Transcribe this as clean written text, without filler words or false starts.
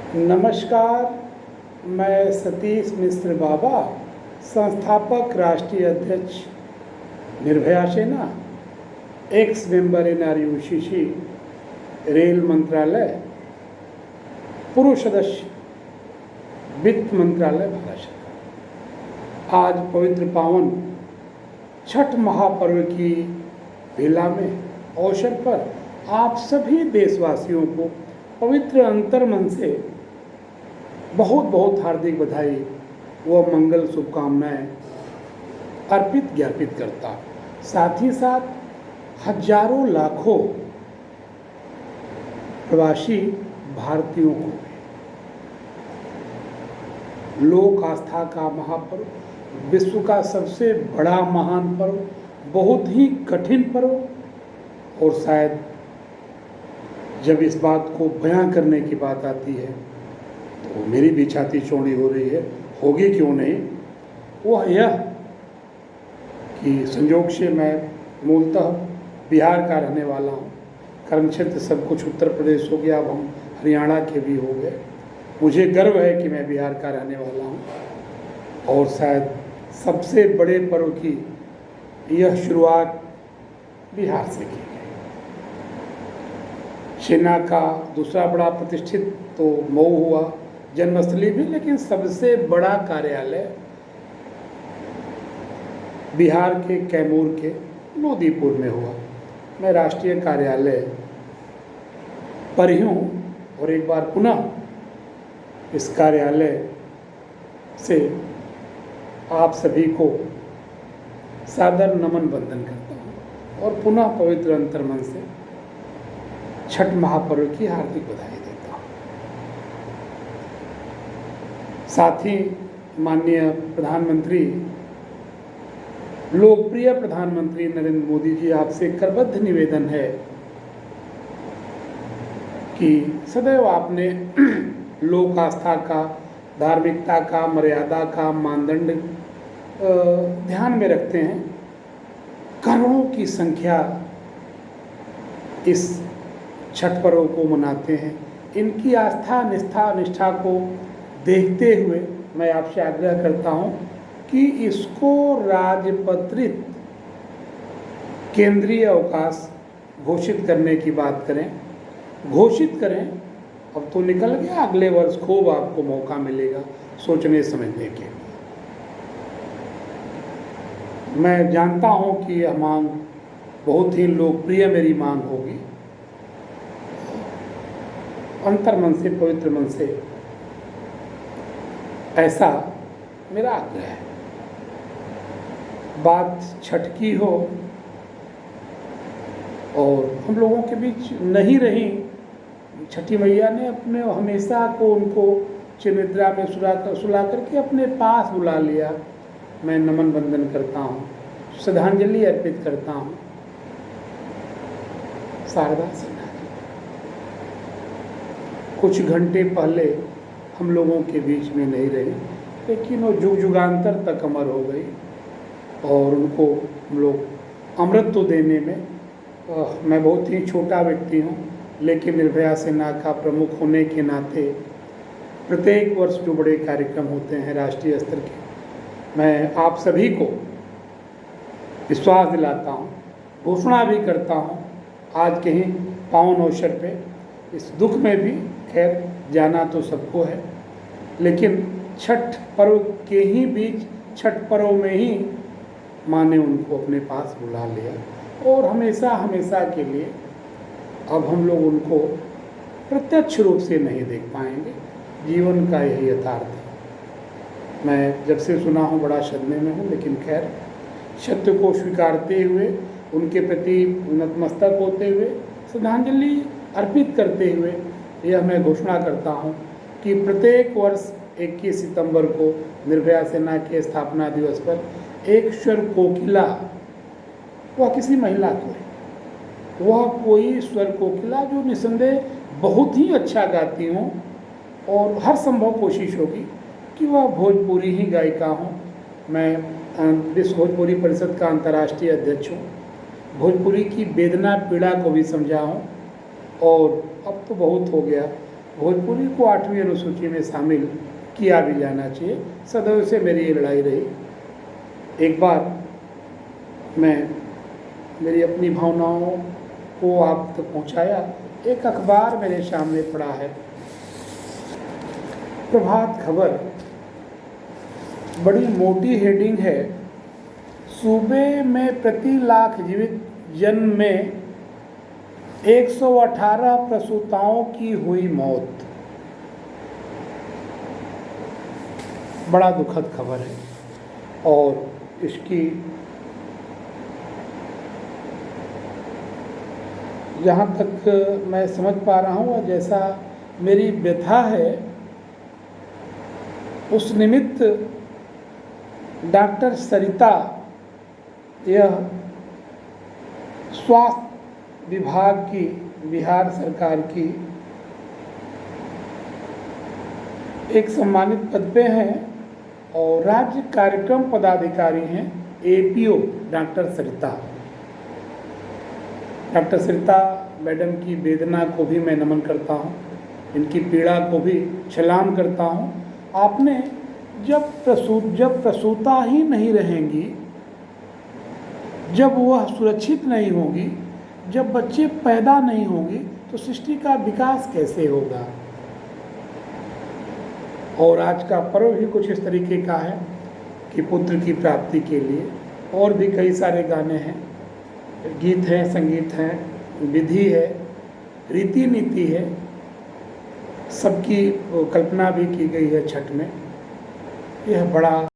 नमस्कार, मैं सतीश मिश्र बाबा, संस्थापक राष्ट्रीय अध्यक्ष निर्भया सेना, एक्स मेंबर NRUCC, रेल मंत्रालय, पूर्व सदस्य वित्त मंत्रालय भारत सरकार। आज पवित्र पावन छठ महापर्व की बेला में अवसर पर आप सभी देशवासियों को पवित्र अंतर्मन से बहुत बहुत हार्दिक बधाई व मंगल शुभकामनाएं अर्पित ज्ञापित करता। साथ ही साथ हजारों लाखों प्रवासी भारतीयों को लोक आस्था का महापर्व, विश्व का सबसे बड़ा महान पर्व, बहुत ही कठिन पर्व, और शायद जब इस बात को बयां करने की बात आती है तो मेरी भी छाती चौड़ी हो रही है, होगी क्यों नहीं। वह यह कि संयोग से मैं मूलतः बिहार का रहने वाला हूँ। कर्म क्षेत्र सब कुछ उत्तर प्रदेश हो गया, अब हम हरियाणा के भी हो गए। मुझे गर्व है कि मैं बिहार का रहने वाला हूँ और शायद सबसे बड़े पर्व की यह शुरुआत बिहार से की गई। सेना का दूसरा बड़ा प्रतिष्ठित तो मऊ हुआ, जन्मस्थली भी, लेकिन सबसे बड़ा कार्यालय बिहार के कैमूर के लोदीपुर में हुआ। मैं राष्ट्रीय कार्यालय पर ही हूँ और एक बार पुनः इस कार्यालय से आप सभी को सादर नमन वंदन करता हूँ और पुनः पवित्र अंतर्मन से छठ महापर्व की हार्दिक बधाई देता हूँ। साथ ही माननीय प्रधानमंत्री, लोकप्रिय प्रधानमंत्री नरेंद्र मोदी जी, आपसे करबद्ध निवेदन है कि सदैव आपने लोक आस्था का, धार्मिकता का, मर्यादा का मानदंड ध्यान में रखते हैं। करोड़ों की संख्या इस छठ पर्व को मनाते हैं। इनकी आस्था, निष्ठा को देखते हुए मैं आपसे आग्रह करता हूं कि इसको राजपत्रित केंद्रीय अवकाश घोषित करने की बात करें, घोषित करें। अब तो निकल गया, अगले वर्ष खूब आपको मौका मिलेगा सोचने समझने के लिए। मैं जानता हूं कि यह मांग बहुत ही लोकप्रिय मेरी मांग होगी। अंतर्मन से, पवित्र मन से ऐसा मेरा आग्रह है। बात छठ की हो और हम लोगों के बीच नहीं रही, छठी मैया ने अपने हमेशा को उनको चिन्निद्रा में सुला करके अपने पास बुला लिया। मैं नमन वंदन करता हूँ, श्रद्धांजलि अर्पित करता हूँ शारदा सिन्हा। कुछ घंटे पहले हम लोगों के बीच में नहीं रही, लेकिन वो जुग जुगांतर तक अमर हो गई और उनको हम लोग अमृत देने में, मैं बहुत ही छोटा व्यक्ति हूँ, लेकिन निर्भया सेना का प्रमुख होने के नाते प्रत्येक वर्ष जो बड़े कार्यक्रम होते हैं राष्ट्रीय स्तर के, मैं आप सभी को विश्वास दिलाता हूँ, घोषणा भी करता हूँ। आज के ही पावन अवसर पे इस दुख में भी खैर जाना तो सबको है, लेकिन छठ पर्व के ही बीच, छठ पर्व में ही माँ ने उनको अपने पास बुला लिया और हमेशा हमेशा के लिए अब हम लोग उनको प्रत्यक्ष रूप से नहीं देख पाएंगे। जीवन का यही यथार्थ है। मैं जब से सुना हूँ बड़ा सदमे में हूँ, लेकिन खैर सत्य को स्वीकारते हुए, उनके प्रति नतमस्तक होते हुए, श्रद्धांजलि अर्पित करते हुए यह मैं घोषणा करता हूँ कि प्रत्येक वर्ष 21 सितंबर को निर्भया सेना के स्थापना दिवस पर एक स्वर कोकिला, वह किसी महिला को है, वह कोई स्वर कोकिला जो निसंदेह बहुत ही अच्छा गाती हूँ और हर संभव कोशिश होगी कि वह भोजपुरी ही गायिका हूँ। मैं विश्व भोजपुरी परिषद का अंतर्राष्ट्रीय अध्यक्ष हूँ। भोजपुरी की वेदना पीड़ा को भी समझा हूँ और अब तो बहुत हो गया, भोजपुरी को 8वीं अनुसूची में शामिल किया भी जाना चाहिए। सदैव से मेरी ये लड़ाई रही। एक बार मैं मेरी अपनी भावनाओं को आप तक पहुंचाया। एक अखबार मेरे सामने पड़ा है, प्रभात खबर, बड़ी मोटी हेडिंग है, सूबे में प्रति लाख जीवित जन्म में 118 प्रसूताओं की हुई मौत। बड़ा दुखद खबर है और इसकी जहाँ तक मैं समझ पा रहा हूँ, जैसा मेरी व्यथा है, उस निमित्त डॉक्टर सरिता, यह स्वास्थ्य विभाग की, बिहार सरकार की एक सम्मानित पद पे हैं और राज्य कार्यक्रम पदाधिकारी हैं, एपीओ डॉक्टर सरिता। डॉक्टर सरिता मैडम की वेदना को भी मैं नमन करता हूँ, इनकी पीड़ा को भी सलाम करता हूँ। आपने जब प्रसूता ही नहीं रहेंगी, जब वह सुरक्षित नहीं होगी, जब बच्चे पैदा नहीं होंगे, तो सृष्टि का विकास कैसे होगा। और आज का पर्व भी कुछ इस तरीके का है कि पुत्र की प्राप्ति के लिए और भी कई सारे गाने हैं, गीत हैं, संगीत हैं, विधि है, रीति नीति है, सबकी कल्पना भी की गई है छठ में। यह बड़ा